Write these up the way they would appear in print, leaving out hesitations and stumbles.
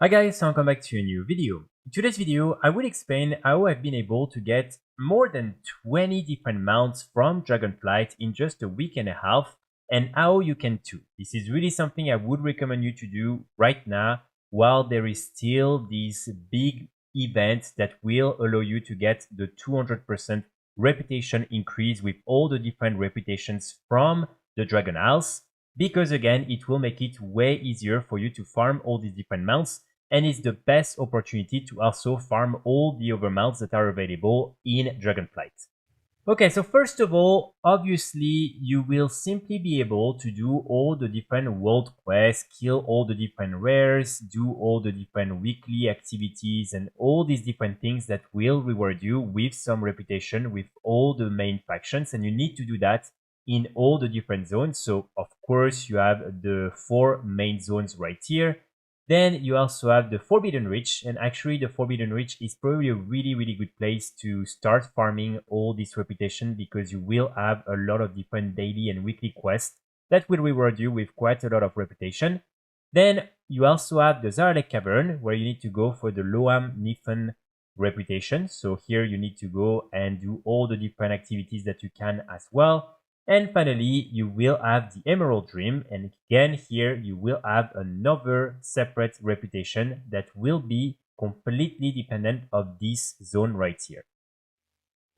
Hi guys, so welcome back to a new video. In today's video, I will explain how I've been able to get more than 20 different mounts from Dragonflight in just a week and a half, and how you can too. This is really something I would recommend you to do right now while there is still this big event that will allow you to get the 200% reputation increase with all the different reputations from the Dragon House, because again, it will make it way easier for you to farm all these different mounts, and it's the best opportunity to also farm all the other mounts that are available in Dragonflight. Okay, so first of all, obviously you will simply be able to do all the different world quests, kill all the different rares, do all the different weekly activities and all these different things that will reward you with some reputation with all the main factions, and you need to do that in all the different zones. So of course you have the 4 main zones right here. Then you also have the Forbidden Reach, and actually the Forbidden Reach is probably a really good place to start farming all this reputation, because you will have a lot of different daily and weekly quests that will reward you with quite a lot of reputation. Then you also have the Zaralek Cavern, where you need to go for the Loamm Niffen reputation. So here you need to go and do all the different activities that you can as well. And finally, you will have the Emerald Dream, and again here you will have another separate reputation that will be completely dependent of this zone right here.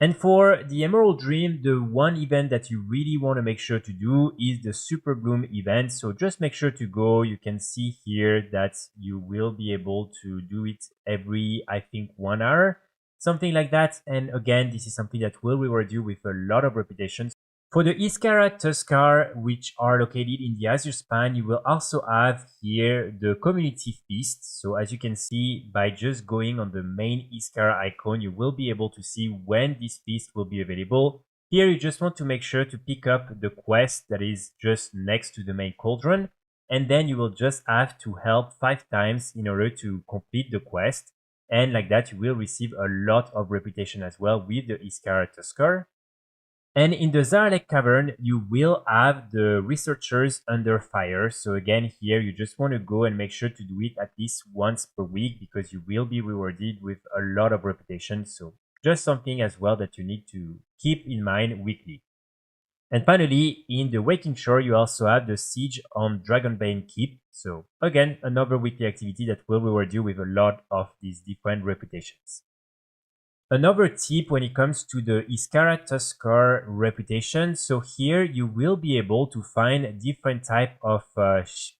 And for the Emerald Dream, the one event that you really want to make sure to do is the Super Bloom event. So just make sure to go. You can see here that you will be able to do it every, I think, 1 hour, something like that. And again, this is something that will reward you with a lot of reputation. For the Iskaara, Tuskar, which are located in the Azure Span, you will also have here the Community Feast. So as you can see, by just going on the main Iskaara icon, you will be able to see when this feast will be available. Here you just want to make sure to pick up the quest that is just next to the main cauldron, and then you will just have to help 5 times in order to complete the quest. And like that, you will receive a lot of reputation as well with the Iskaara Tuskar. And in the Zaralek Cavern, you will have the Researchers Under Fire. So again, here you just want to go and make sure to do it at least once per week, because you will be rewarded with a lot of reputation. So just something as well that you need to keep in mind weekly. And finally, in the Waking Shore, you also have the Siege on Dragonbane Keep. So again, another weekly activity that will reward you with a lot of these different reputations. Another tip when it comes to the Iskaara Tuskar reputation, so here you will be able to find different type of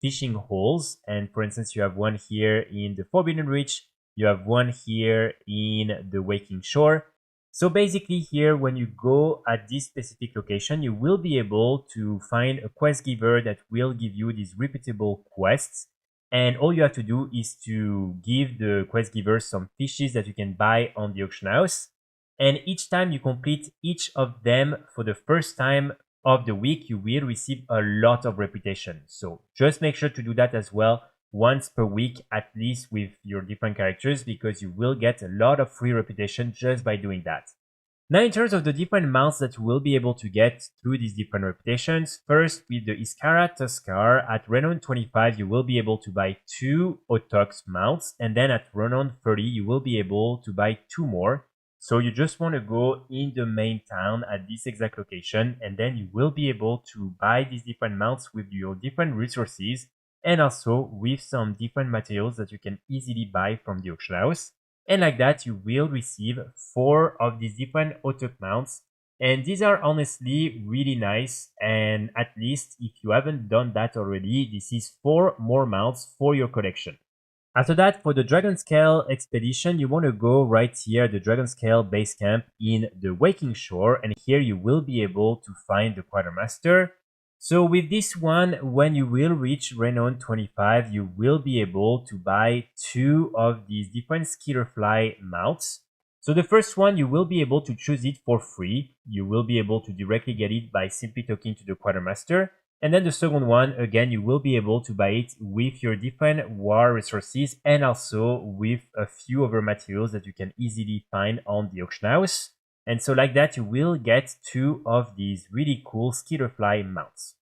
fishing holes, and for instance you have one here in the Forbidden Reach, you have one here in the Waking Shore. So basically here, when you go at this specific location, you will be able to find a quest giver that will give you these repeatable quests. And all you have to do is to give the quest giver some fishes that you can buy on the auction house. And each time you complete each of them for the first time of the week, you will receive a lot of reputation. So just make sure to do that as well once per week, at least with your different characters, because you will get a lot of free reputation just by doing that. Now, in terms of the different mounts that you will be able to get through these different reputations, first with the Iskaara Tuskar, at Renown 25 you will be able to buy 2 Ottuk mounts, and then at Renown 30 you will be able to buy 2 more. So you just want to go in the main town at this exact location, and then you will be able to buy these different mounts with your different resources, and also with some different materials that you can easily buy from the auction house. And like that, you will receive 4 of these different Ottuk mounts. And these are honestly really nice. And at least if you haven't done that already, this is 4 more mounts for your collection. After that, for the Dragonscale expedition, you want to go right here, the Dragonscale base camp in the Waking Shore. And here you will be able to find the Quartermaster. So with this one, when you will reach Renown 25, you will be able to buy 2 of these different Skitterfly mounts. So the first one, you will be able to choose it for free. You will be able to directly get it by simply talking to the Quartermaster. And then the second one, again, you will be able to buy it with your different war resources, and also with a few other materials that you can easily find on the auction house. And so like that, you will get 2 of these really cool Skitterfly mounts.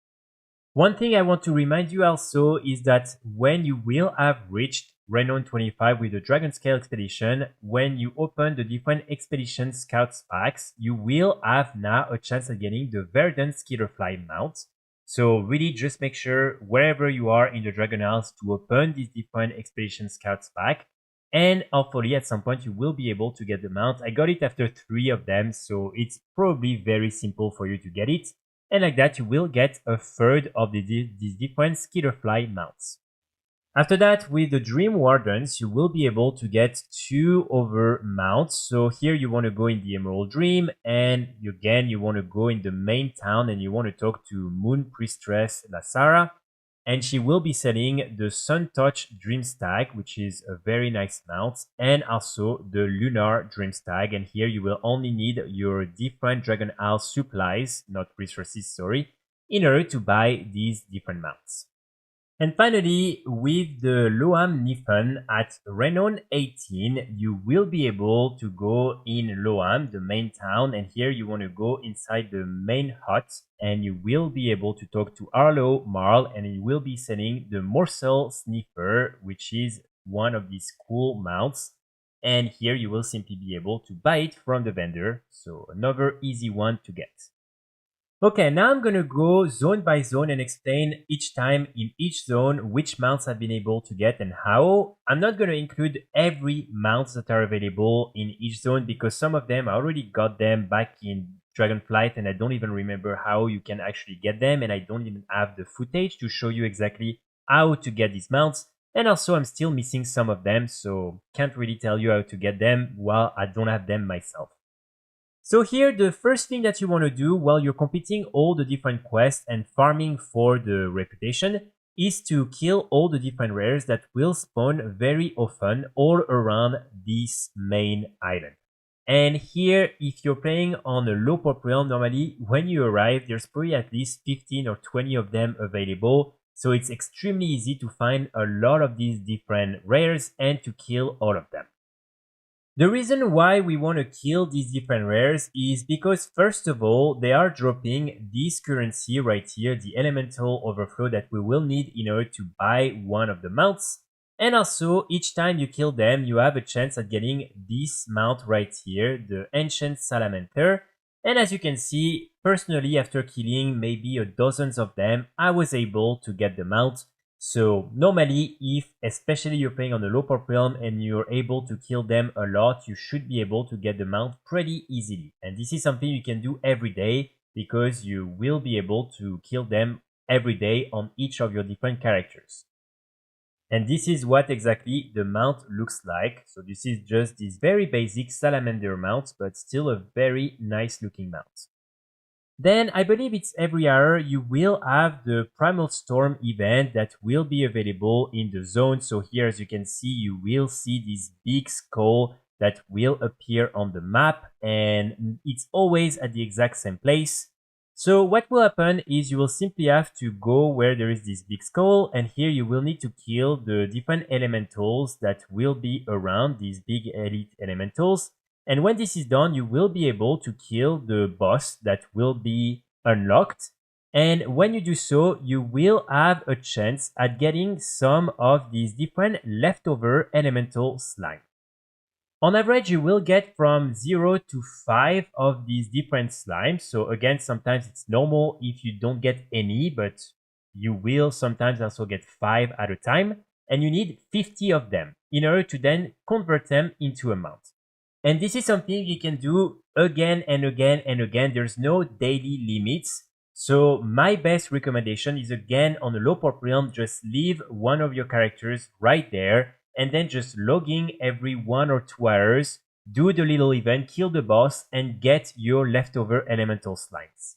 One thing I want to remind you also is that when you will have reached Renown 25 with the Dragonscale expedition, when you open the different expedition scouts packs, you will have now a chance at getting the Verdant Skitterfly mount. So really just make sure wherever you are in the Dragon Isles to open this different expedition scouts pack. And hopefully at some point you will be able to get the mount. I got it after 3 of them, so it's probably very simple for you to get it. And like that you will get a third of these different Skitterfly mounts. After that, with the Dream Wardens, you will be able to get 2 other mounts. So here you want to go in the Emerald Dream, and again you want to go in the main town and you want to talk to Moon Priestess Lasara. And she will be selling the Sun Touch Dream Stag, which is a very nice mount, and also the Lunar Dream Stag. And here you will only need your different Dragon Isle supplies, not resources, sorry, in order to buy these different mounts. And finally, with the Loamm Niffen at Renown 18, you will be able to go in Loamm, the main town, and here you want to go inside the main hut, and you will be able to talk to Arlo Marl, and he will be selling the Morsel Sniffer, which is one of these cool mounts. And here you will simply be able to buy it from the vendor, so another easy one to get. Okay, now I'm gonna go zone by zone and explain each time in each zone which mounts I've been able to get and how. I'm not gonna include every mounts that are available in each zone because some of them I already got them back in Dragonflight and I don't even remember how you can actually get them, and I don't even have the footage to show you exactly how to get these mounts. And also I'm still missing some of them, so can't really tell you how to get them while I don't have them myself. So here, the first thing that you want to do while you're completing all the different quests and farming for the reputation is to kill all the different rares that will spawn very often all around this main island. And here, if you're playing on a low pop realm, normally when you arrive, there's probably at least 15 or 20 of them available. So it's extremely easy to find a lot of these different rares and to kill all of them. The reason why we want to kill these different rares is because first of all, they are dropping this currency right here, the elemental overflow that we will need in order to buy one of the mounts. And also, each time you kill them, you have a chance at getting this mount right here, the Ancient Salamenther. And as you can see, personally, after killing maybe dozens of them, I was able to get the mount. So normally, if especially you're playing on the low pop realm and you're able to kill them a lot, you should be able to get the mount pretty easily. And this is something you can do every day because you will be able to kill them every day on each of your different characters. And this is what exactly the mount looks like. So this is just this very basic salamander mount, but still a very nice looking mount. Then I believe it's every hour you will have the Primal Storm event that will be available in the zone. So here, as you can see, you will see this big skull that will appear on the map, and it's always at the exact same place. So what will happen is you will simply have to go where there is this big skull, and here you will need to kill the different elementals that will be around, these big elite elementals. And when this is done, you will be able to kill the boss that will be unlocked. And when you do so, you will have a chance at getting some of these different leftover elemental slime. On average, you will get from 0 to 5 of these different slimes. So again, sometimes it's normal if you don't get any, but you will sometimes also get 5 at a time. And you need 50 of them in order to then convert them into a mount. And this is something you can do again and again and again. There's no daily limits. So my best recommendation is, again, on the low pop realm, just leave one of your characters right there and then just log in every 1 or 2 hours, do the little event, kill the boss, and get your leftover elemental slimes.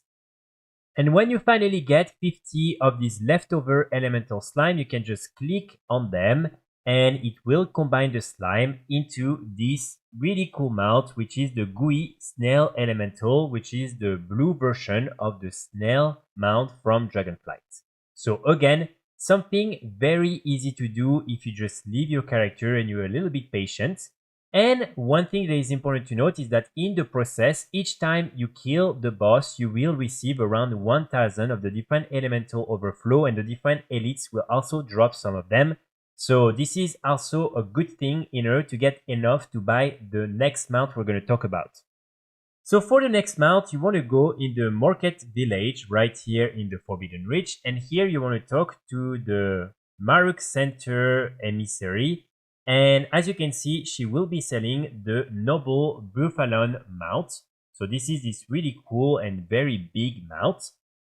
And when you finally get 50 of these leftover elemental slime, you can just click on them and it will combine the slime into this really cool mount, which is the Gooey Snail Elemental, which is the blue version of the snail mount from Dragonflight. So again, something very easy to do if you just leave your character and you're a little bit patient. And one thing that is important to note is that in the process, each time you kill the boss, you will receive around 1000 of the different elemental overflow, and the different elites will also drop some of them. So this is also a good thing in order to get enough to buy the next mount we're going to talk about. So for the next mount, you want to go in the market village right here in the Forbidden Reach. And here you want to talk to the Maruk Center emissary. And as you can see, she will be selling the Noble Bruffalon mount. So this is this really cool and very big mount.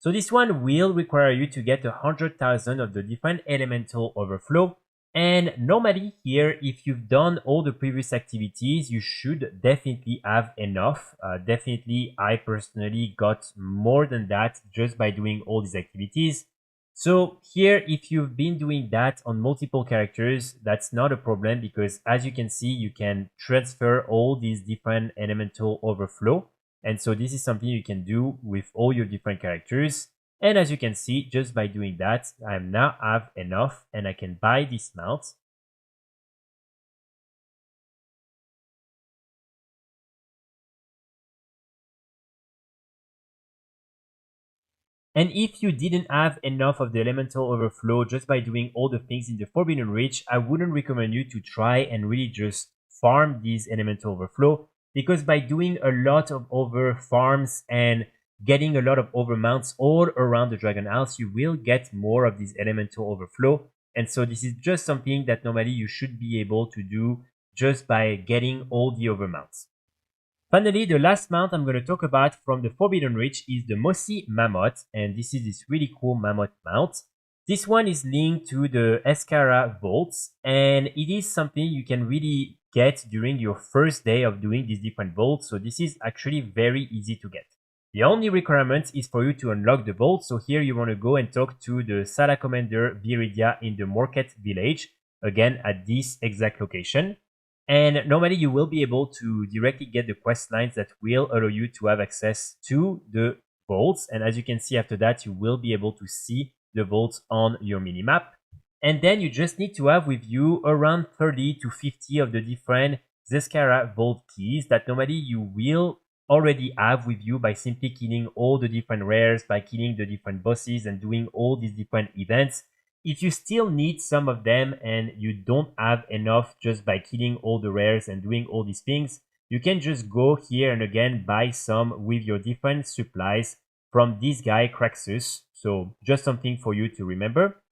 So this one will require you to get 100,000 of the different elemental overflow. And normally here, if you've done all the previous activities, you should definitely have enough. Definitely, I personally got more than that just by doing all these activities. So here, if you've been doing that on multiple characters, that's not a problem because as you can see, you can transfer all these different elemental overflow. And so this is something you can do with all your different characters. And as you can see, just by doing that, I now have enough and I can buy this mount. And if you didn't have enough of the elemental overflow just by doing all the things in the Forbidden Reach, I wouldn't recommend you to try and really just farm these elemental overflow, because by doing a lot of over farms and getting a lot of overmounts all around the Dragon House, you will get more of this elemental overflow. And so this is just something that normally you should be able to do just by getting all the overmounts. Finally, the last mount I'm going to talk about from the Forbidden Reach is the Mossy Mammoth, and this is this really cool Mammoth mount. This one is linked to the Iskaara vaults, and it is something you can really get during your first day of doing these different vaults, so this is actually very easy to get. The only requirement is for you to unlock the vault, so here you want to go and talk to the Salamander Viridia in the Market Village, again at this exact location. And normally you will be able to directly get the quest lines that will allow you to have access to the vaults. And as you can see after that, you will be able to see the vaults on your minimap. And then you just need to have with you around 30 to 50 of the different Iskaara vault keys that normally you will already have with you by simply killing all the different rares, by killing the different bosses and doing all these different events. If you still need some of them and you don't have enough just by killing all the rares and doing all these things, you can just go here and again buy some with your different supplies from this guy Craxus. So just something for you to remember.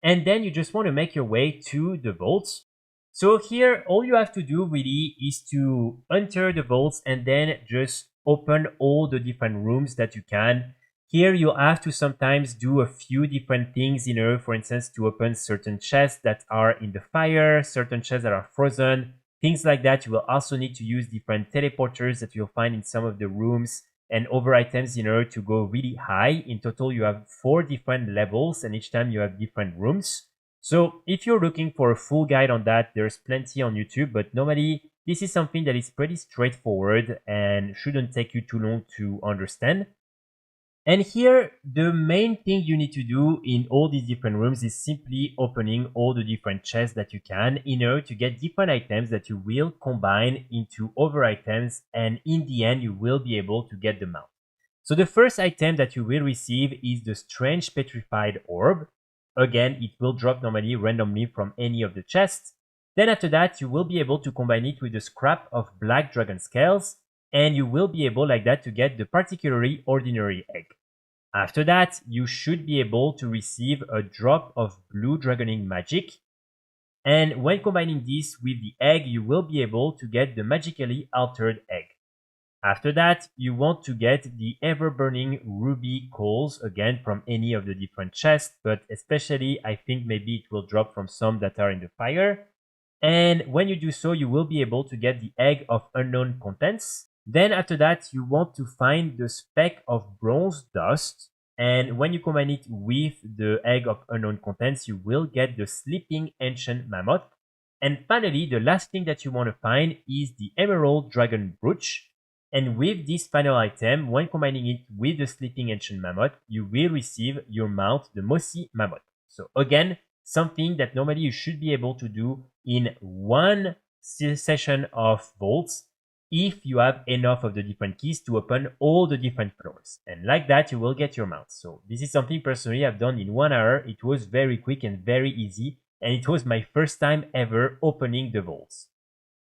And then you just want to make your way to the vaults. So here, all you have to do really is to enter the vaults and then just open all the different rooms that you can. Here you have to sometimes do a few different things in order, for instance, to open certain chests that are in the fire, certain chests that are frozen, things like that. You will also need to use different teleporters that you'll find in some of the rooms and over items in order to go really high. In total, you have 4 different levels and each time you have different rooms. So if you're looking for a full guide on that, there's plenty on YouTube, but normally this is something that is pretty straightforward and shouldn't take you too long to understand. And here, the main thing you need to do in all these different rooms is simply opening all the different chests that you can in order to get different items that you will combine into other items, and in the end, you will be able to get them out. So the first item that you will receive is the Strange Petrified Orb. Again, it will drop normally randomly from any of the chests. Then after that, you will be able to combine it with the scrap of black dragon scales, and you will be able like that to get the particularly ordinary egg. After that, you should be able to receive a drop of blue dragoning magic. And when combining this with the egg, you will be able to get the magically altered egg. After that, you want to get the ever-burning ruby coals, again from any of the different chests, but especially I think maybe it will drop from some that are in the fire. And when you do so, you will be able to get the egg of unknown contents. Then after that, you want to find the speck of bronze dust. And when you combine it with the egg of unknown contents, you will get the sleeping ancient mammoth. And finally, the last thing that you want to find is the emerald dragon brooch. And with this final item, when combining it with the sleeping ancient mammoth, you will receive your mount, the Mossy Mammoth. So again, something that normally you should be able to do in one session of vaults if you have enough of the different keys to open all the different floors. And like that, you will get your mount. So this is something personally I've done in 1 hour. It was very quick and very easy. and it was my first time ever opening the vaults.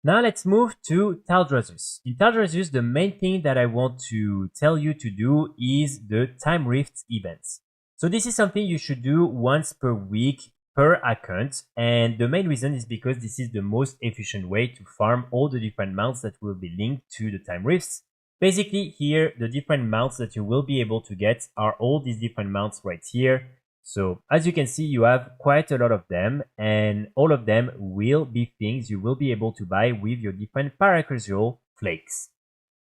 Now let's move to Taldrazus. In Taldrazus, the main thing that I want to tell you to do is the Time Rift events. So this is something you should do once per week per account, and the main reason is because this is the most efficient way to farm all the different mounts that will be linked to the Time Rifts. Basically here, the different mounts that you will be able to get are all these different mounts right here. So as you can see, you have quite a lot of them, and all of them will be things you will be able to buy with your different paracasual flakes.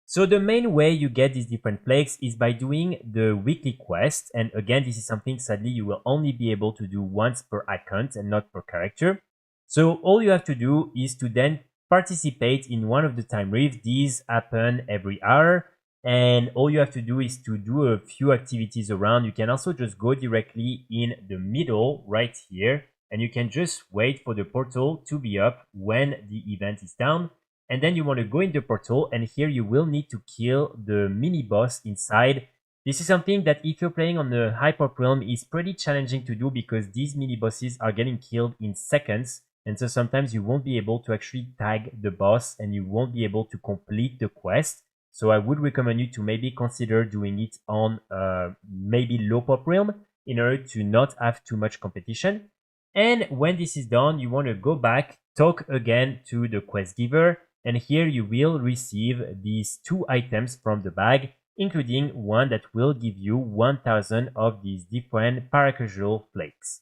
So the main way you get these different flakes is by doing the weekly quest, and again this is something sadly you will only be able to do once per account and not per character. So all you have to do is to then participate in one of the time rifts. These happen every hour, and all you have to do is to do a few activities around. You can also just go directly in the middle right here, and you can just wait for the portal to be up when the event is down. And then you want to go in the portal, and here you will need to kill the mini boss inside. This is something that if you're playing on the Hyper Realm is pretty challenging to do, because these mini bosses are getting killed in seconds, and so sometimes you won't be able to actually tag the boss and you won't be able to complete the quest. So I would recommend you to maybe consider doing it on maybe low pop realm in order to not have too much competition. And when this is done, you want to go back, talk again to the quest giver, and here you will receive these 2 items from the bag, including one that will give you 1000 of these different paracasual flakes.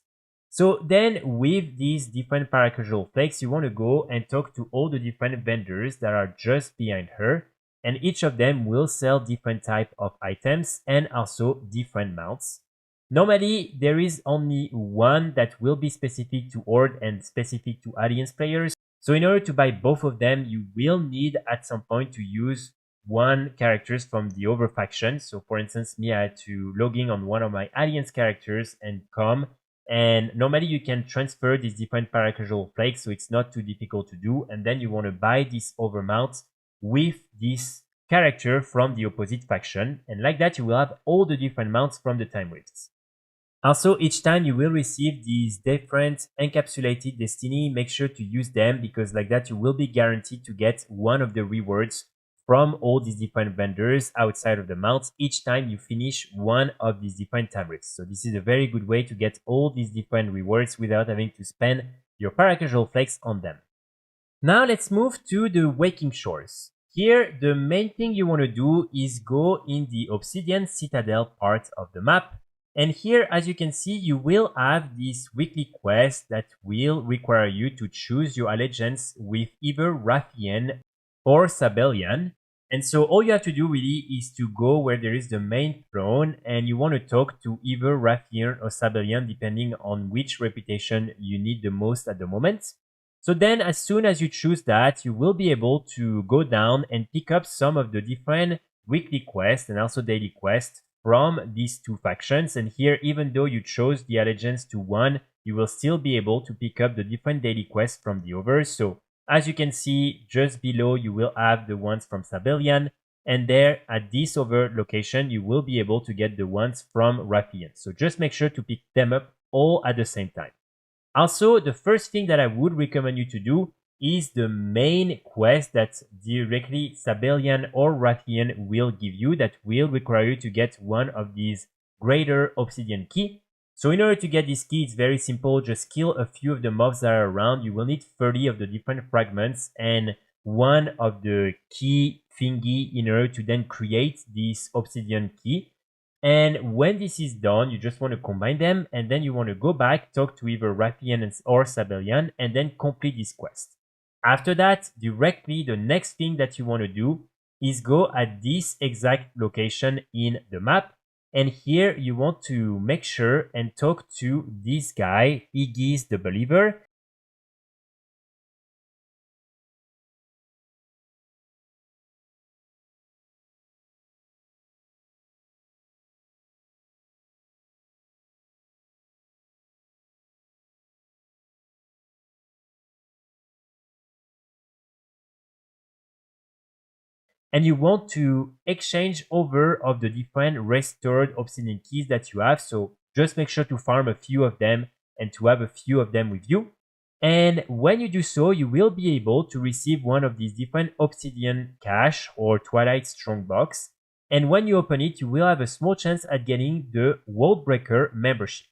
So then with these different paracasual flakes, you want to go and talk to all the different vendors that are just behind her, and each of them will sell different type of items and also different mounts. Normally, there is only one that will be specific to Horde and specific to Alliance players. So in order to buy both of them, you will need at some point to use one characters from the other faction. So for instance, me, I had to log in on one of my Alliance characters and come. And normally you can transfer these different paracasual flakes, so it's not too difficult to do. And then you want to buy this other mount with this character from the opposite faction. And like that, you will have all the different mounts from the time rifts. Also, each time you will receive these different encapsulated destiny, make sure to use them, because like that you will be guaranteed to get one of the rewards from all these different vendors outside of the mounts each time you finish one of these different time rifts. So this is a very good way to get all these different rewards without having to spend your paracasual flakes on them. Now let's move to the Waking Shores. Here, the main thing you want to do is go in the Obsidian Citadel part of the map. And here, as you can see, you will have this weekly quest that will require you to choose your allegiance with either Rathian or Sabellian. And so all you have to do really is to go where there is the main throne, and you want to talk to either Rathian or Sabellian depending on which reputation you need the most at the moment. So then as soon as you choose that, you will be able to go down and pick up some of the different weekly quests and also daily quests from these 2 factions. And here, even though you chose the allegiance to one, you will still be able to pick up the different daily quests from the others. So as you can see, just below you will have the ones from Sabellian, and there at this other location you will be able to get the ones from Rathian. So just make sure to pick them up all at the same time. Also, the first thing that I would recommend you to do is the main quest that directly Sabellian or Rathian will give you, that will require you to get one of these greater obsidian key. So in order to get this key, it's very simple. Just kill a few of the mobs that are around. You will need 30 of the different fragments and one of the key thingy in order to then create this obsidian key. And when this is done, you just want to combine them, and then you want to go back, talk to either Rathian or Sabellian, and then complete this quest. After that, directly the next thing that you want to do is go at this exact location in the map. And here you want to make sure and talk to this guy, Iggy's the Believer. And you want to exchange over of the different restored obsidian keys that you have. So just make sure to farm a few of them and to have a few of them with you. And when you do so, you will be able to receive one of these different Obsidian Cache or Twilight Strongbox. And when you open it, you will have a small chance at getting the Worldbreaker membership.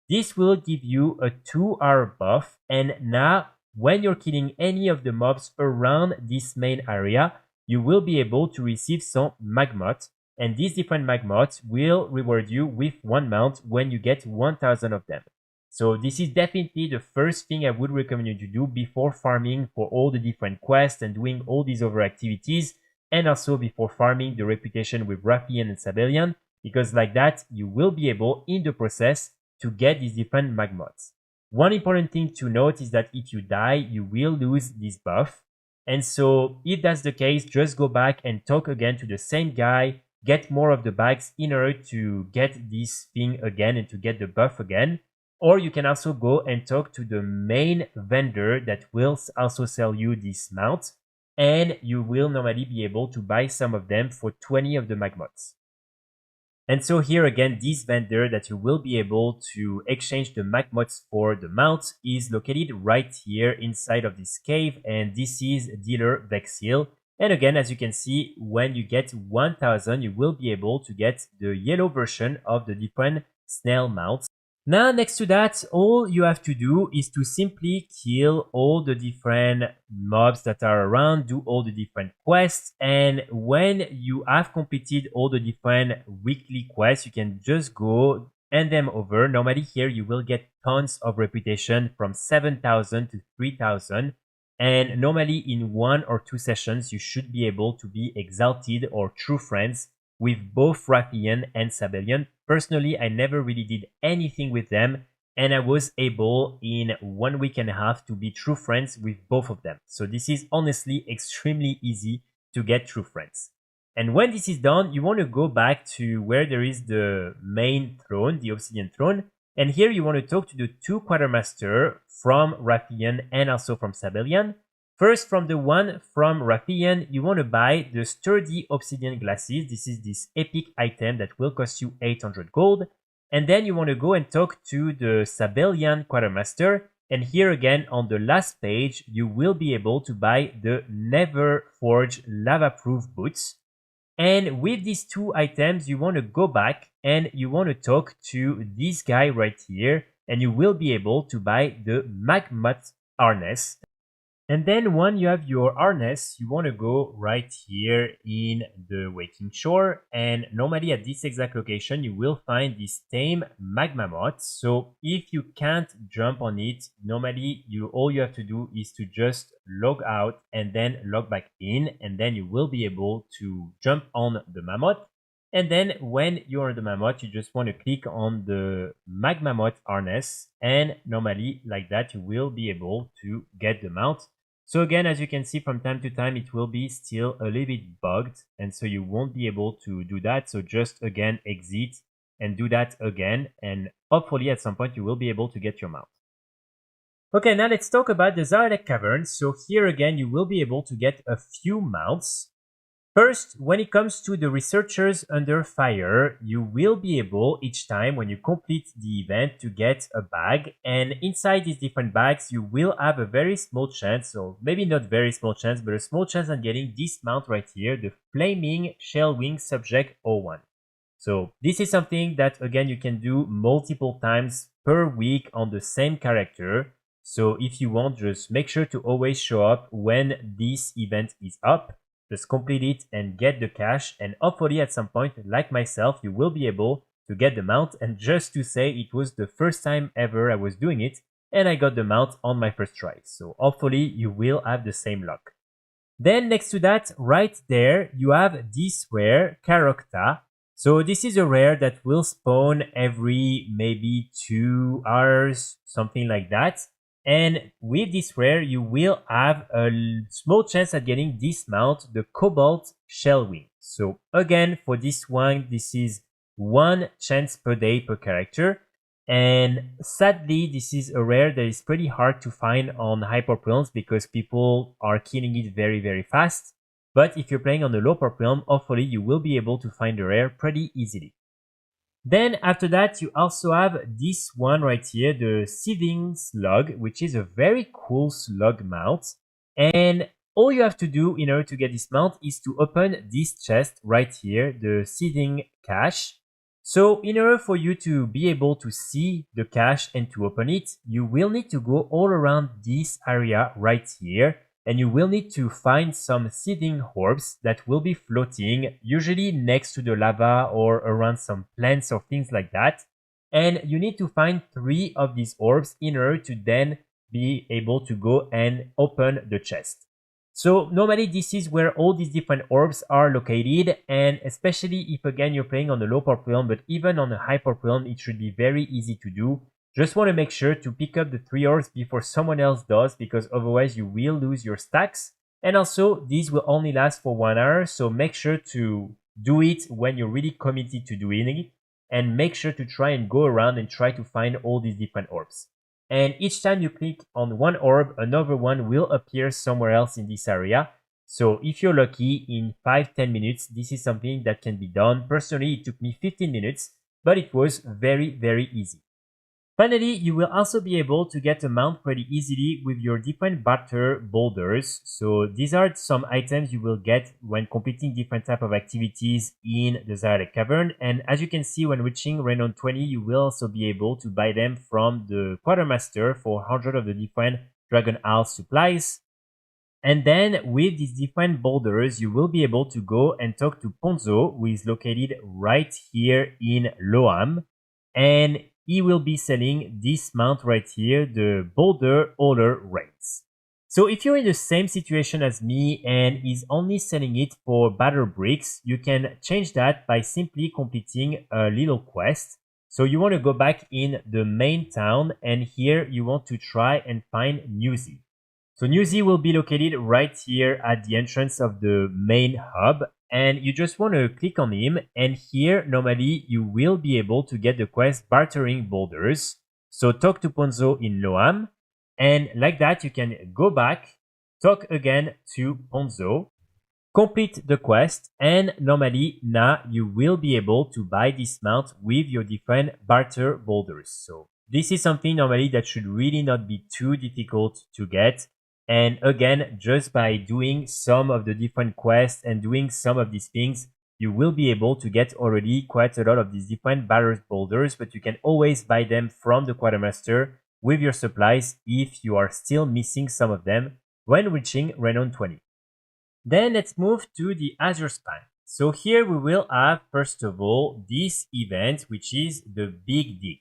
This will give you a 2-hour buff, and now when you're killing any of the mobs around this main area, you will be able to receive some Magmammoth, and these different Magmammoths will reward you with 1 mount when you get 1000 of them. So this is definitely the first thing I would recommend you to do before farming for all the different quests and doing all these other activities, and also before farming the reputation with Rathian and Sabellian, because like that you will be able in the process to get these different Magmammoths. One important thing to note is that if you die, you will lose this buff. And so if that's the case, just go back and talk again to the same guy, get more of the bags in order to get this thing again and to get the buff again. Or you can also go and talk to the main vendor that will also sell you this mount, and you will normally be able to buy some of them for 20 of the Magmammoths. And so here again, this vendor that you will be able to exchange the Magmammoths for the mount is located right here inside of this cave, and this is dealer Vexil. And again, as you can see, when you get 1000, you will be able to get the yellow version of the different snail mounts. Now, next to that, all you have to do is to simply kill all the different mobs that are around, do all the different quests, and when you have completed all the different weekly quests, you can just go hand them over. Normally here you will get tons of reputation from 7000 to 3000, and normally in 1 or 2 sessions you should be able to be exalted or true friends with both Rathian and Sabellian. Personally, I never really did anything with them, and I was able in 1 week and a half to be true friends with both of them. So this is honestly extremely easy to get true friends. And when this is done, you want to go back to where there is the main throne, the Obsidian throne, and here you want to talk to the 2 Quartermaster from Rathian and also from Sabellian. First, from the one from Rathian, you want to buy the sturdy obsidian glasses. This is this epic item that will cost you 800 gold. And then you want to go and talk to the Sabellian Quartermaster. And here again, on the last page, you will be able to buy the Never Forge lava-proof boots. And with these 2 items, you want to go back and you want to talk to this guy right here. And you will be able to buy the Magmammoth harness. And then when you have your harness, you want to go right here in the Waking Shore. And normally at this exact location, you will find this tame Magmammoth. So if you can't jump on it, normally all you have to do is to just log out and then log back in. And then you will be able to jump on the Mammoth. And then when you're on the Mammoth, you just want to click on the Magmammoth harness. And normally like that, you will be able to get the mount. So again, as you can see from time to time, it will be still a little bit bugged, and so you won't be able to do that. So just again, exit and do that again, and hopefully at some point you will be able to get your mount. Okay, now let's talk about the Zarelek Caverns. So here again, you will be able to get a few mounts. First, when it comes to the Researchers Under Fire, you will be able each time when you complete the event to get a bag, and inside these different bags you will have a very small chance, or maybe not very small chance, but a small chance at getting this mount right here, the Flaming Shalewing Subject 01. So this is something that again you can do multiple times per week on the same character. So if you want, just make sure to always show up when this event is up. Just complete it and get the cash, and hopefully at some point, like myself, you will be able to get the mount. And just to say, it was the first time ever I was doing it, and I got the mount on my first try. So hopefully you will have the same luck. Then next to that, right there, you have this rare, Karokta. So this is a rare that will spawn every maybe 2 hours, something like that. And with this rare, you will have a small chance at getting this mount, the Cobalt Shalewing. So again, for this one, this is 1 chance per day per character. And sadly, this is a rare that is pretty hard to find on Hyper Realms because people are killing it very, very fast. But if you're playing on the low pop realm, hopefully you will be able to find the rare pretty easily. Then after that, you also have this one right here, the Seething Slug, which is a very cool slug mount. And all you have to do in order to get this mount is to open this chest right here, the Seething Cache. So in order for you to be able to see the cache and to open it, you will need to go all around this area right here. And you will need to find some seething orbs that will be floating, usually next to the lava or around some plants or things like that. And you need to find 3 of these orbs in order to then be able to go and open the chest. So normally this is where all these different orbs are located, and especially if again you're playing on a low power realm, but even on a high power realm, it should be very easy to do. Just want to make sure to pick up the 3 orbs before someone else does, because otherwise you will lose your stacks. And also these will only last for 1 hour, so make sure to do it when you're really committed to doing it, and make sure to try and go around and try to find all these different orbs. And each time you click on one orb, another one will appear somewhere else in this area. So if you're lucky, in 5-10 minutes, this is something that can be done. Personally, it took me 15 minutes, but it was very easy. Finally, you will also be able to get a mount pretty easily with your different barter boulders. So these are some items you will get when completing different type of activities in the Zyrtec Cavern. And as you can see, when reaching Renown 20, you will also be able to buy them from the Quartermaster for 100 of the different Dragonscale supplies. And then with these different boulders, you will be able to go and talk to Ponzo, who is located right here in Loamm. And he will be selling this mount right here, the Boulder Hauler Reins. So if you're in the same situation as me and is only selling it for battle bricks, you can change that by simply completing a little quest. So you want to go back in the main town, and here you want to try and find Newsy. So Newsy will be located right here at the entrance of the main hub, and you just want to click on him, and here normally you will be able to get the quest Bartering Boulders. So talk to Ponzo in Loamm, and like that you can go back, talk again to Ponzo, complete the quest, and normally now you will be able to buy this mount with your different barter boulders. So this is something normally that should really not be too difficult to get. And again, just by doing some of the different quests and doing some of these things, you will be able to get already quite a lot of these different barter boulders, but you can always buy them from the Quartermaster with your supplies if you are still missing some of them when reaching Renown 20. Then let's move to the Azure Span. So here we will have, first of all, this event, which is the Big Dig.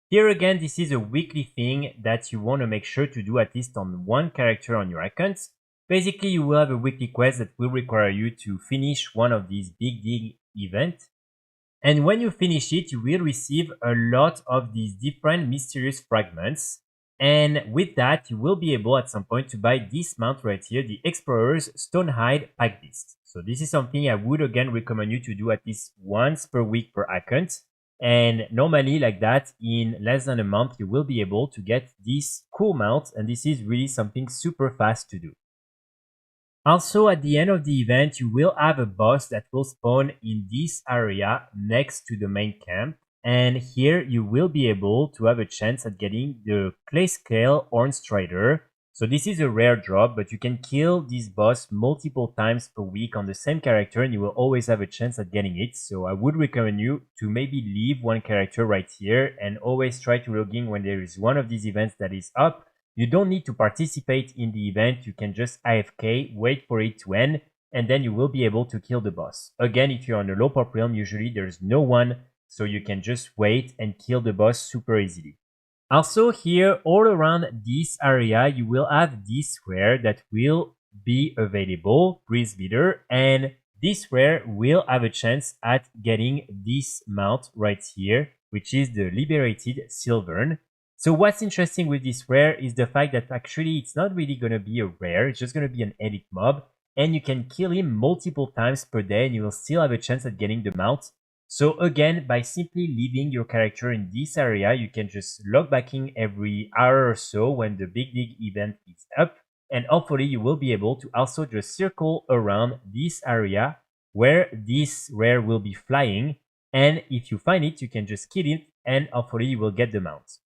Here again, this is a weekly thing that you want to make sure to do at least on one character on your account. Basically, you will have a weekly quest that will require you to finish one of these Big Dig events. And when you finish it, you will receive a lot of these different mysterious fragments. And with that, you will be able at some point to buy this mount right here, the Explorer's Stonehide Packbeast. So this is something I would again recommend you to do at least once per week per account. And normally like that, in less than a month, you will be able to get this cool mount. And this is really something super fast to do. Also, at the end of the event, you will have a boss that will spawn in this area next to the main camp. And here you will be able to have a chance at getting the Clayscale Hornstrider. So this is a rare drop, but you can kill this boss multiple times per week on the same character and you will always have a chance at getting it. So I would recommend you to maybe leave one character right here and always try to log in when there is one of these events that is up. You don't need to participate in the event, you can just AFK, wait for it to end, and then you will be able to kill the boss. Again, if you're on the low pop realm, usually there's no one, so you can just wait and kill the boss super easily. Also here, all around this area, you will have this rare that will be available, Breeze Leader, and this rare will have a chance at getting this mount right here, which is the Liberated Slyvern. So what's interesting with this rare is the fact that actually it's not really going to be a rare, it's just going to be an elite mob, and you can kill him multiple times per day and you will still have a chance at getting the mount. So again, by simply leaving your character in this area, you can just log back in every hour or so when the Big Dig event is up. And hopefully you will be able to also just circle around this area where this rare will be flying. And if you find it, you can just kill it and hopefully you will get the mount.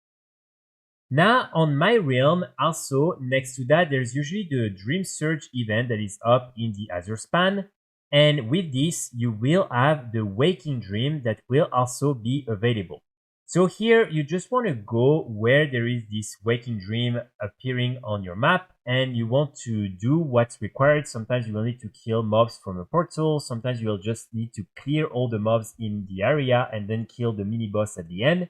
Now on my realm, also next to that, there's usually the Dream Surge event that is up in the Azure Span. And with this, you will have the Waking Dream that will also be available. So here, you just want to go where there is this Waking Dream appearing on your map, and you want to do what's required. Sometimes you will need to kill mobs from a portal. Sometimes you will just need to clear all the mobs in the area and then kill the mini boss at the end.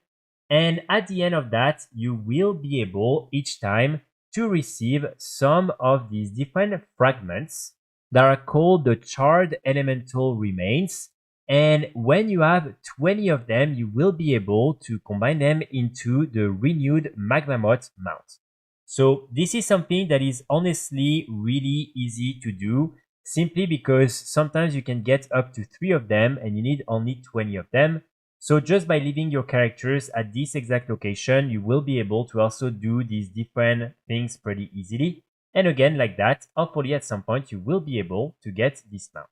And at the end of that, you will be able each time to receive some of these different fragments that are called the Charred Elemental Remains. And when you have 20 of them, you will be able to combine them into the renewed Magmammoth mount. So this is something that is honestly really easy to do, simply because sometimes you can get up to 3 of them and you need only 20 of them. So just by leaving your characters at this exact location, you will be able to also do these different things pretty easily. And again, like that, hopefully at some point you will be able to get this mount.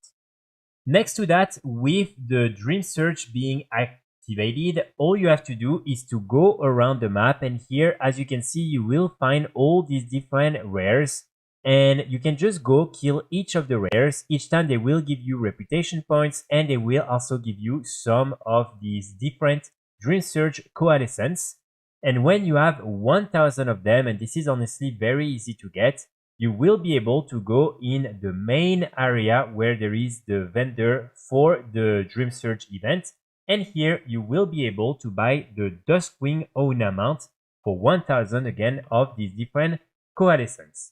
Next to that, with the Dream Search being activated, all you have to do is to go around the map. And here, as you can see, you will find all these different rares. And you can just go kill each of the rares. Each time they will give you reputation points, and they will also give you some of these different Dream Surge coalescence. And when you have 1000 of them, and this is honestly very easy to get, you will be able to go in the main area where there is the vendor for the Dream Surge event. And here you will be able to buy the Duskwing Ouna mount for 1000 again of these different coalescence.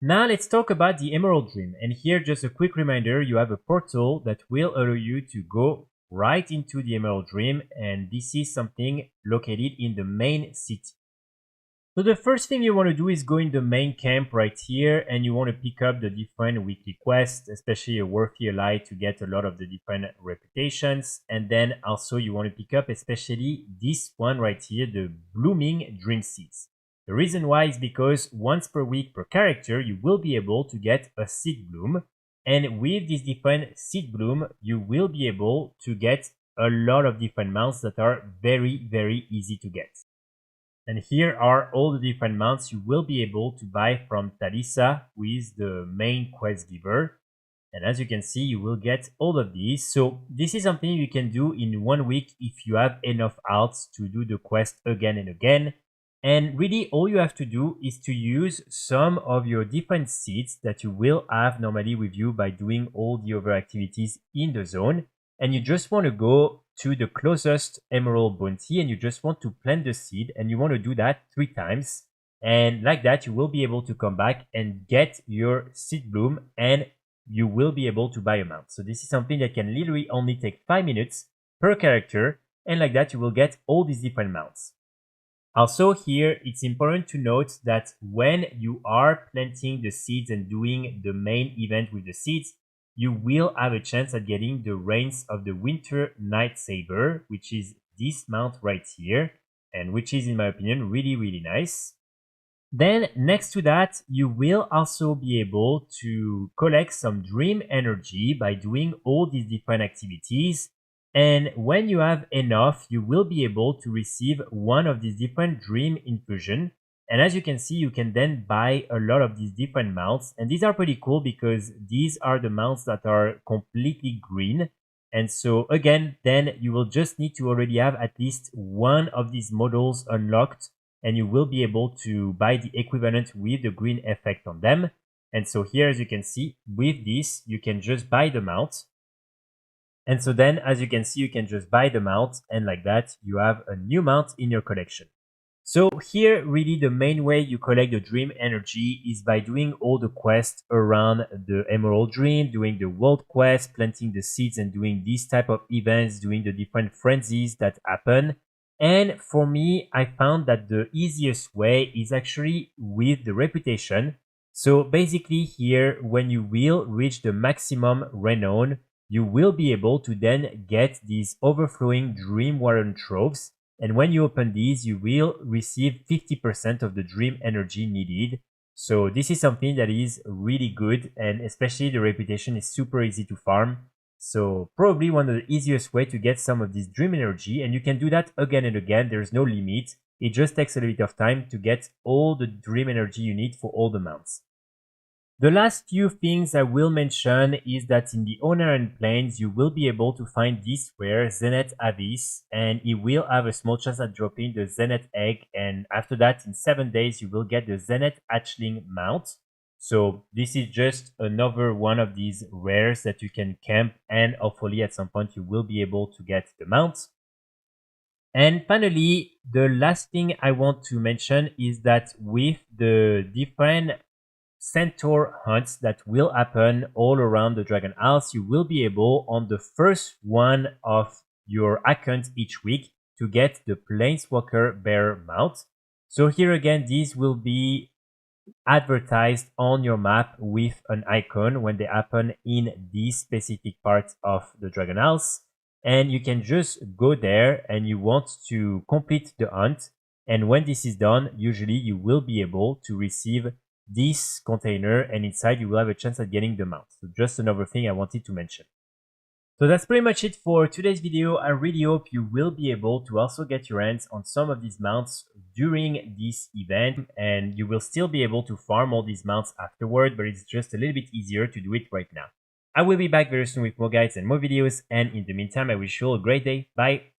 Now let's talk about the Emerald Dream, and here just a quick reminder, you have a portal that will allow you to go right into the Emerald Dream, and this is something located in the main city. So the first thing you want to do is go in the main camp right here, and you want to pick up the different weekly quests, especially a Worthy Ally to get a lot of the different reputations, and then also you want to pick up especially this one right here, the Blooming Dream Seeds. The reason why is because once per week per character, you will be able to get a seed bloom. And with this different seed bloom, you will be able to get a lot of different mounts that are very, very easy to get. And here are all the different mounts you will be able to buy from Talisa, who is the main quest giver. And as you can see, you will get all of these. So this is something you can do in 1 week if you have enough alts to do the quest again and again. And really all you have to do is to use some of your different seeds that you will have normally with you by doing all the other activities in the zone. And you just want to go to the closest emerald bounty and you just want to plant the seed, and you want to do that 3 times. And like that, you will be able to come back and get your seed bloom, and you will be able to buy a mount. So this is something that can literally only take 5 minutes per character. And like that, you will get all these different mounts. Also here, it's important to note that when you are planting the seeds and doing the main event with the seeds, you will have a chance at getting the Reins of the Winter Night Saber, which is this mount right here, and which is, in my opinion, really, really nice. Then next to that, you will also be able to collect some dream energy by doing all these different activities. And when you have enough, you will be able to receive one of these different dream infusion. And as you can see, you can then buy a lot of these different mounts. And these are pretty cool because these are the mounts that are completely green. And so again, then you will just need to already have at least one of these models unlocked, and you will be able to buy the equivalent with the green effect on them. And so here, as you can see, with this, you can just buy the mount. And so then, as you can see, you can just buy the mount, and like that, you have a new mount in your collection. So here, really the main way you collect the dream energy is by doing all the quests around the Emerald Dream, doing the world quest, planting the seeds, and doing these type of events, doing the different frenzies that happen. And for me, I found that the easiest way is actually with the reputation. So basically here, when you will reach the maximum renown, you will be able to then get these overflowing Dream Warden tropes. And when you open these, you will receive 50% of the dream energy needed. So this is something that is really good, and especially the reputation is super easy to farm. So probably one of the easiest way to get some of this dream energy, and you can do that again and again. There's no limit. It just takes a little bit of time to get all the dream energy you need for all the mounts. The last few things I will mention is that in the Onaran Plains, you will be able to find this rare Zenith Abyss, and it will have a small chance at dropping the Zenith Egg, and after that, in 7 days, you will get the Zenith Hatchling mount. So this is just another one of these rares that you can camp, and hopefully at some point you will be able to get the mount. And finally, the last thing I want to mention is that with the different centaur hunts that will happen all around the Dragon House, you will be able on the first one of your account each week to get the Planeswalker Bear mount. So here again, these will be advertised on your map with an icon when they happen in these specific parts of the Dragon House. And you can just go there and you want to complete the hunt. And when this is done, usually you will be able to receive this container, and inside you will have a chance at getting the mount. So just another thing I wanted to mention. So that's pretty much it for today's video. I really hope you will be able to also get your hands on some of these mounts during this event, and you will still be able to farm all these mounts afterward, but it's just a little bit easier to do it right now. I will be back very soon with more guides and more videos, and in the meantime I wish you all a great day. Bye!